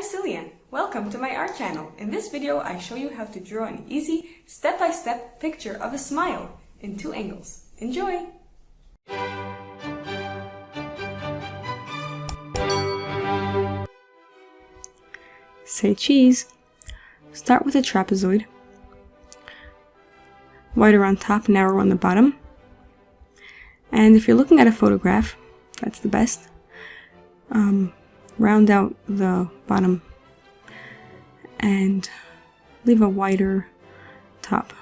Ciliann. Welcome to my art channel. In this video I show you how to draw an easy step-by-step picture of a smile in 2 angles. Enjoy! Say cheese. Start with a trapezoid. Wider on top, narrower on the bottom. And if you're looking at a photograph, that's the best. Round out the bottom and leave a wider top.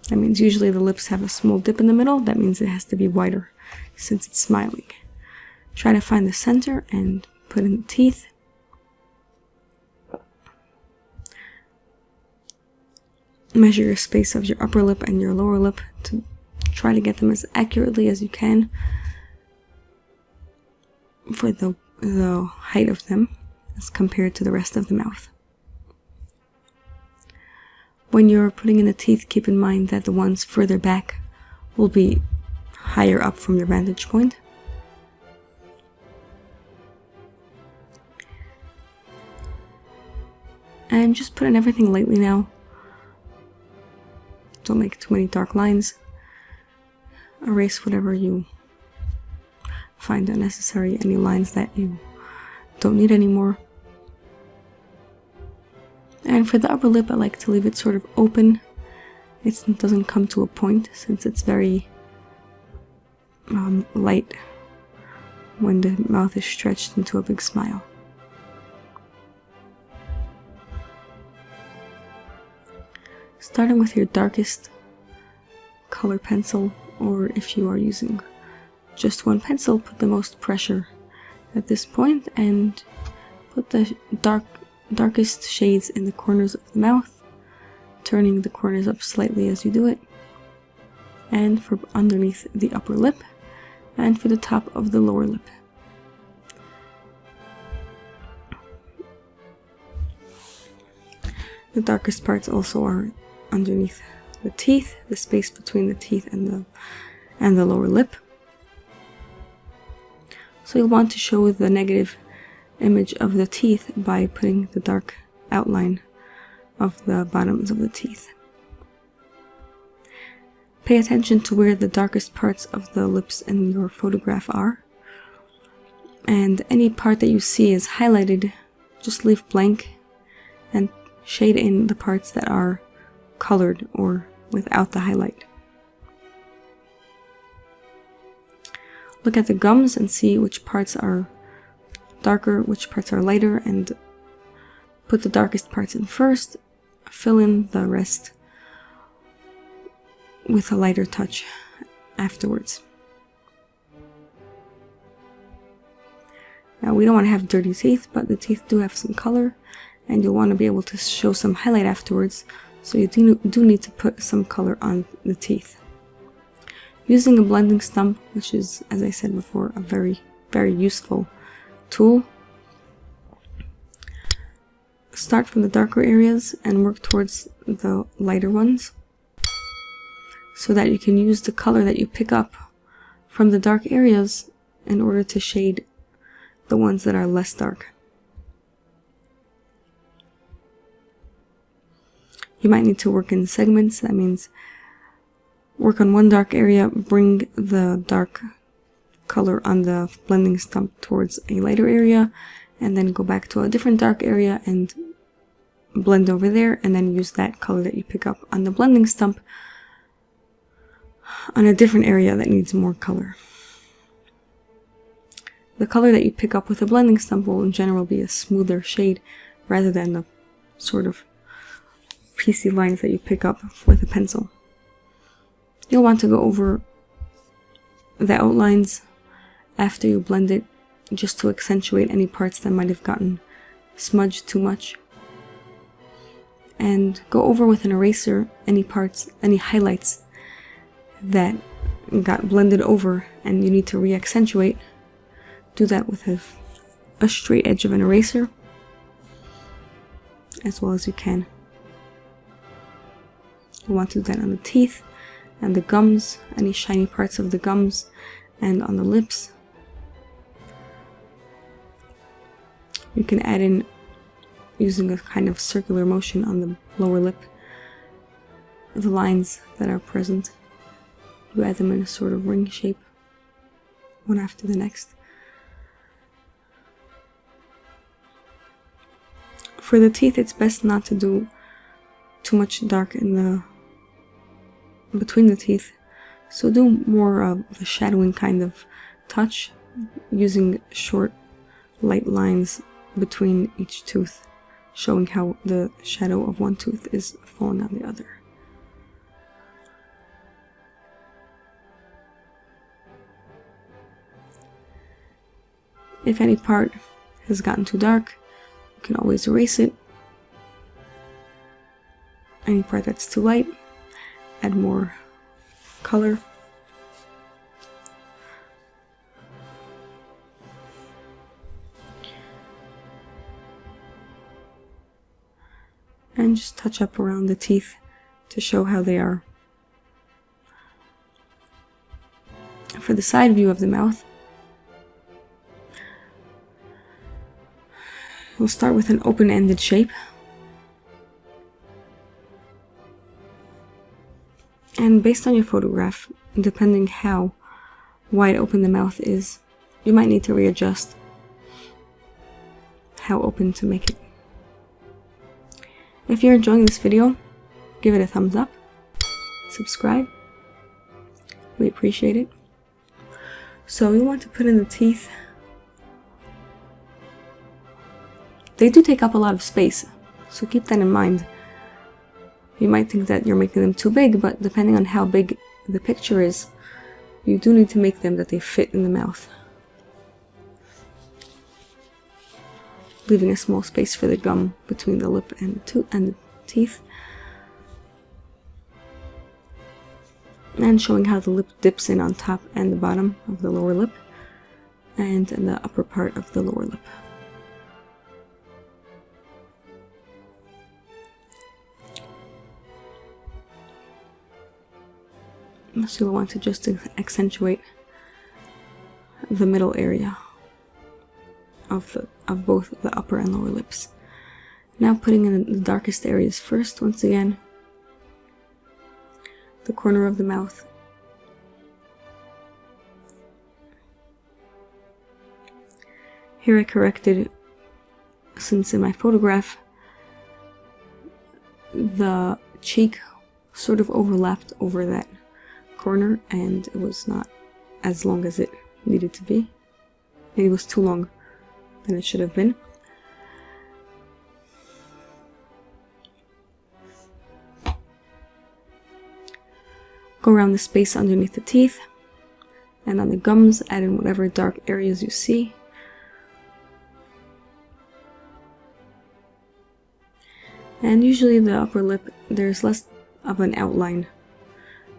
That means usually the lips have a small dip in the middle. That means it has to be wider since it's smiling. Try to find the center and put in the teeth. Measure your space of your upper lip and your lower lip to try to get them as accurately as you can for the height of them as compared to the rest of the mouth. When you're putting in the teeth, keep in mind that the ones further back will be higher up from your vantage point. And just put in everything lightly now. Don't make too many dark lines. Erase whatever you find unnecessary, any lines that you don't need anymore. And for the upper lip, I like to leave it sort of open. It doesn't come to a point since it's very light when the mouth is stretched into a big smile. Starting with your darkest color pencil, or if you are using just one pencil, put the most pressure at this point and put the darkest shades in the corners of the mouth, turning the corners up slightly as you do it, and for underneath the upper lip and for the top of the lower lip. The darkest parts also are underneath the teeth, the space between the teeth and the lower lip. So you'll want to show the negative image of the teeth by putting the dark outline of the bottoms of the teeth. Pay attention to where the darkest parts of the lips in your photograph are. And any part that you see is highlighted, just leave blank and shade in the parts that are colored or without the highlight. Look at the gums and see which parts are darker, which parts are lighter, and put the darkest parts in first, fill in the rest with a lighter touch afterwards. Now we don't want to have dirty teeth, but the teeth do have some color and you'll want to be able to show some highlight afterwards, so you do need to put some color on the teeth. Using a blending stump, which is, as I said before, a very, very useful tool. Start from the darker areas and work towards the lighter ones, so that you can use the color that you pick up from the dark areas in order to shade the ones that are less dark. You might need to work in segments. That means work on one dark area, bring the dark color on the blending stump towards a lighter area, and then go back to a different dark area and blend over there, and then use that color that you pick up on the blending stump on a different area that needs more color. The color that you pick up with a blending stump will in general be a smoother shade rather than the sort of piecey lines that you pick up with a pencil. You'll want to go over the outlines after you blend it, just to accentuate any parts that might have gotten smudged too much. And go over with an eraser any parts, any highlights that got blended over and you need to re-accentuate. Do that with a straight edge of an eraser as well as you can. You want to do that on the teeth and the gums, any shiny parts of the gums, and on the lips. You can add in, using a kind of circular motion on the lower lip, the lines that are present. You add them in a sort of ring shape, one after the next. For the teeth, it's best not to do too much dark in between the teeth, so do more of the shadowing kind of touch, using short, light lines between each tooth, showing how the shadow of one tooth is falling on the other. If any part has gotten too dark, you can always erase it. Any part that's too light, add more color. And just touch up around the teeth to show how they are. For the side view of the mouth, we'll start with an open-ended shape. And based on your photograph, depending how wide open the mouth is, you might need to readjust how open to make it. If you're enjoying this video, give it a thumbs up, subscribe, we appreciate it. So we want to put in the teeth. They do take up a lot of space, so keep that in mind. You might think that you're making them too big, but depending on how big the picture is, you do need to make them that they fit in the mouth, leaving a small space for the gum between the lip and the teeth, and showing how the lip dips in on top and the bottom of the lower lip and in the upper part of the lower lip. So you'll want to just accentuate the middle area of both the upper and lower lips. Now putting in the darkest areas first, once again, the corner of the mouth, here I corrected, since in my photograph the cheek sort of overlapped over that corner and it was not as long as it needed to be. It was too long than it should have been. Go around the space underneath the teeth, and on the gums add in whatever dark areas you see. And usually the upper lip, there's less of an outline.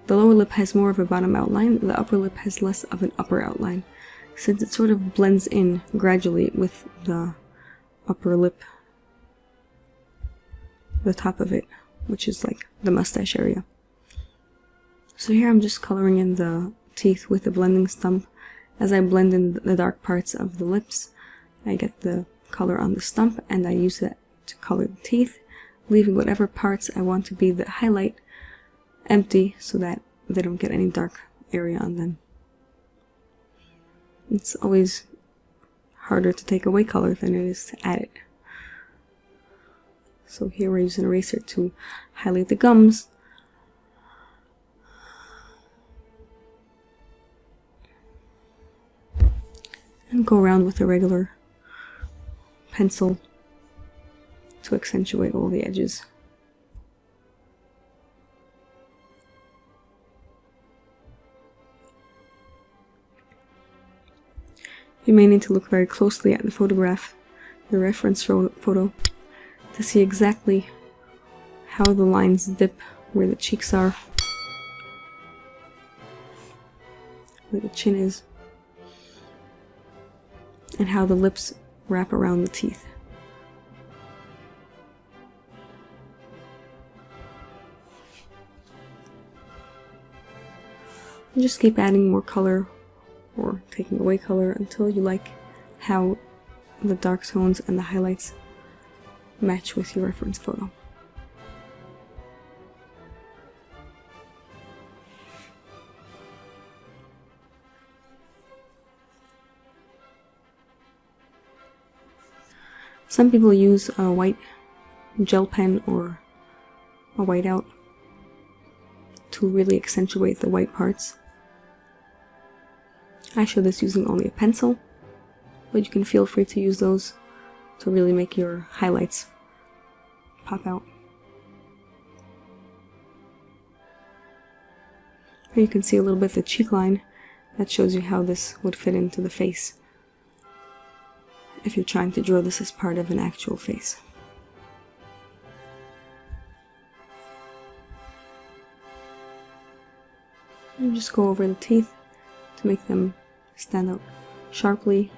The lower lip has more of a bottom outline, the upper lip has less of an upper outline, since it sort of blends in gradually with the upper lip, the top of it, which is like the mustache area. So here I'm just coloring in the teeth with the blending stump. As I blend in the dark parts of the lips, I get the color on the stump and I use that to color the teeth, leaving whatever parts I want to be the highlight empty so that they don't get any dark area on them. It's always harder to take away color than it is to add it. So here we're using an eraser to highlight the gums. And go around with a regular pencil to accentuate all the edges. You may need to look very closely at the photograph, the reference photo, to see exactly how the lines dip where the cheeks are, where the chin is, and how the lips wrap around the teeth. And just keep adding more color or taking away color until you like how the dark tones and the highlights match with your reference photo. Some people use a white gel pen or a whiteout to really accentuate the white parts. I show this using only a pencil, but you can feel free to use those to really make your highlights pop out. Here you can see a little bit of the cheek line. That shows you how this would fit into the face if you're trying to draw this as part of an actual face. You just go over the teeth to make them stand out sharply